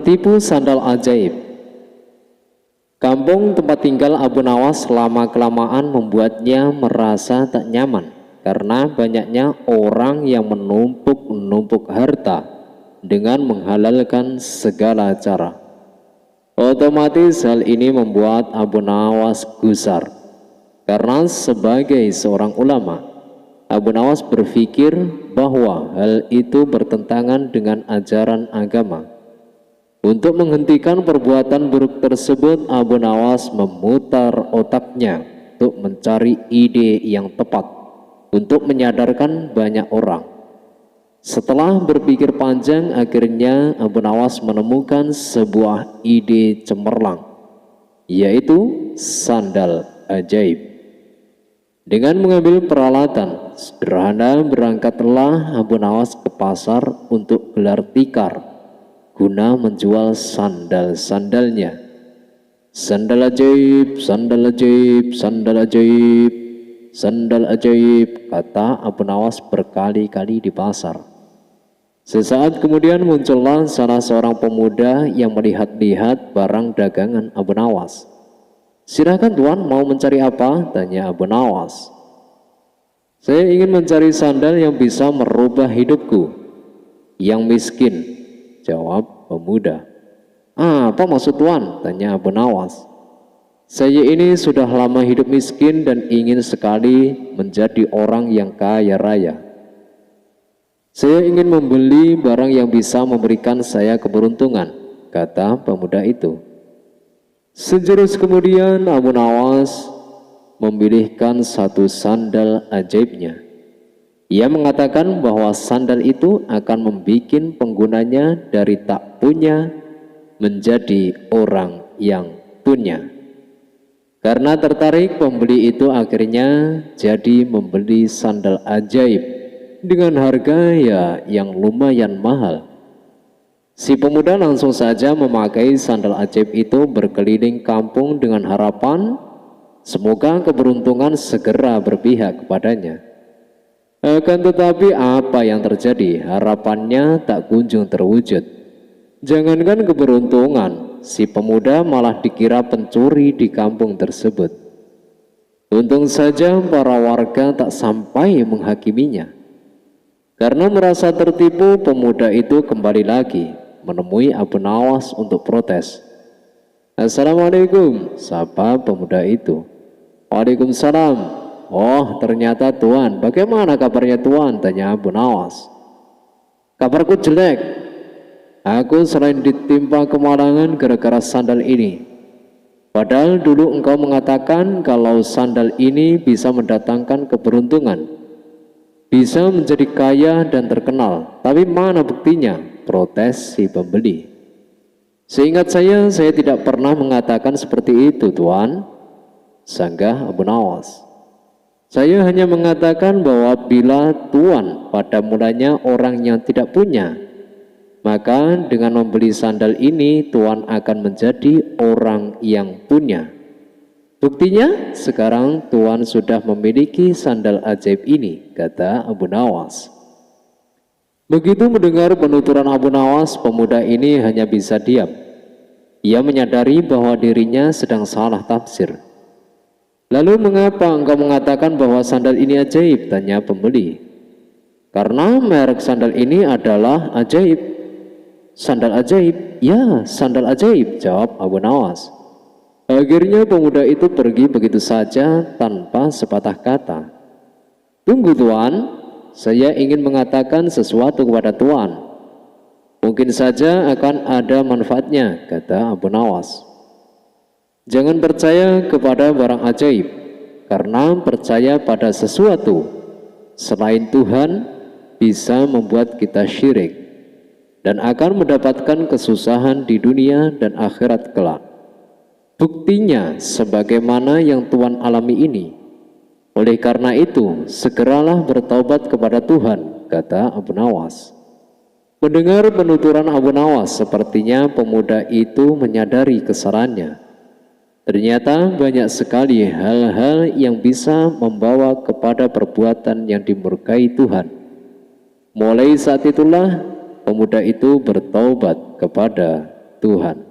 Tertipu sandal ajaib. Kampung tempat tinggal Abu Nawas lama-kelamaan membuatnya merasa tak nyaman karena banyaknya orang yang menumpuk-numpuk harta dengan menghalalkan segala cara. Otomatis hal ini membuat Abu Nawas gusar karena sebagai seorang ulama, Abu Nawas berpikir bahwa hal itu bertentangan dengan ajaran agama. Untuk menghentikan perbuatan buruk tersebut, Abu Nawas memutar otaknya untuk mencari ide yang tepat untuk menyadarkan banyak orang. Setelah berpikir panjang, akhirnya Abu Nawas menemukan sebuah ide cemerlang, yaitu sandal ajaib. Dengan mengambil peralatan sederhana, berangkatlah Abu Nawas ke pasar untuk gelar tikar guna menjual sandal-sandalnya. Sandal ajaib, sandal ajaib, sandal ajaib, sandal ajaib, kata Abu Nawas berkali-kali di pasar. Sesaat kemudian muncullah salah seorang pemuda yang melihat-lihat barang dagangan Abu Nawas. "Silakan tuan, mau mencari apa?" tanya Abu Nawas. "Saya ingin mencari sandal yang bisa merubah hidupku yang miskin," jawab pemuda. "Apa maksud tuan?" tanya Abu Nawas. "Saya ini sudah lama hidup miskin dan ingin sekali menjadi orang yang kaya raya. Saya ingin membeli barang yang bisa memberikan saya keberuntungan," kata pemuda itu. Sejurus kemudian Abu Nawas memilihkan satu sandal ajaibnya. Ia mengatakan bahwa sandal itu akan membuat penggunanya dari tak punya menjadi orang yang punya. Karena tertarik, pembeli itu akhirnya jadi membeli sandal ajaib dengan harga yang lumayan mahal. Si pemuda langsung saja memakai sandal ajaib itu berkeliling kampung dengan harapan semoga keberuntungan segera berpihak kepadanya. Akan tetapi apa yang terjadi? Harapannya tak kunjung terwujud. Jangankan keberuntungan, si pemuda malah dikira pencuri di kampung tersebut. Untung saja para warga tak sampai menghakiminya. Karena merasa tertipu, pemuda itu kembali lagi menemui Abu Nawas untuk protes. "Assalamualaikum," sapa pemuda itu. "Waalaikumsalam. Oh, ternyata tuan. Bagaimana kabarnya tuan?" tanya Abu Nawas. "Kabarku jelek. Aku selain ditimpa kemalangan gara-gara sandal ini. Padahal dulu engkau mengatakan kalau sandal ini bisa mendatangkan keberuntungan, bisa menjadi kaya dan terkenal. Tapi mana buktinya?" protes si pembeli. "Seingat saya tidak pernah mengatakan seperti itu tuan," sanggah Abu Nawas. "Saya hanya mengatakan bahwa bila tuan pada mulanya orang yang tidak punya, maka dengan membeli sandal ini tuan akan menjadi orang yang punya. Buktinya sekarang tuan sudah memiliki sandal ajaib ini," kata Abu Nawas. Begitu mendengar penuturan Abu Nawas, pemuda ini hanya bisa diam. Ia menyadari bahwa dirinya sedang salah tafsir. "Lalu mengapa engkau mengatakan bahwa sandal ini ajaib?" tanya pembeli. "Karena merek sandal ini adalah ajaib." "Sandal ajaib?" "Ya, sandal ajaib," jawab Abu Nawas. Akhirnya pemuda itu pergi begitu saja tanpa sepatah kata. "Tunggu tuan, saya ingin mengatakan sesuatu kepada tuan. Mungkin saja akan ada manfaatnya," kata Abu Nawas. "Jangan percaya kepada barang ajaib, karena percaya pada sesuatu selain Tuhan bisa membuat kita syirik dan akan mendapatkan kesusahan di dunia dan akhirat kelak. Buktinya sebagaimana yang Tuhan alami ini. Oleh karena itu, segeralah bertaubat kepada Tuhan," kata Abu Nawas. Mendengar penuturan Abu Nawas, sepertinya pemuda itu menyadari kesalahannya. Ternyata banyak sekali hal-hal yang bisa membawa kepada perbuatan yang dimurkai Tuhan. Mulai saat itulah pemuda itu bertaubat kepada Tuhan.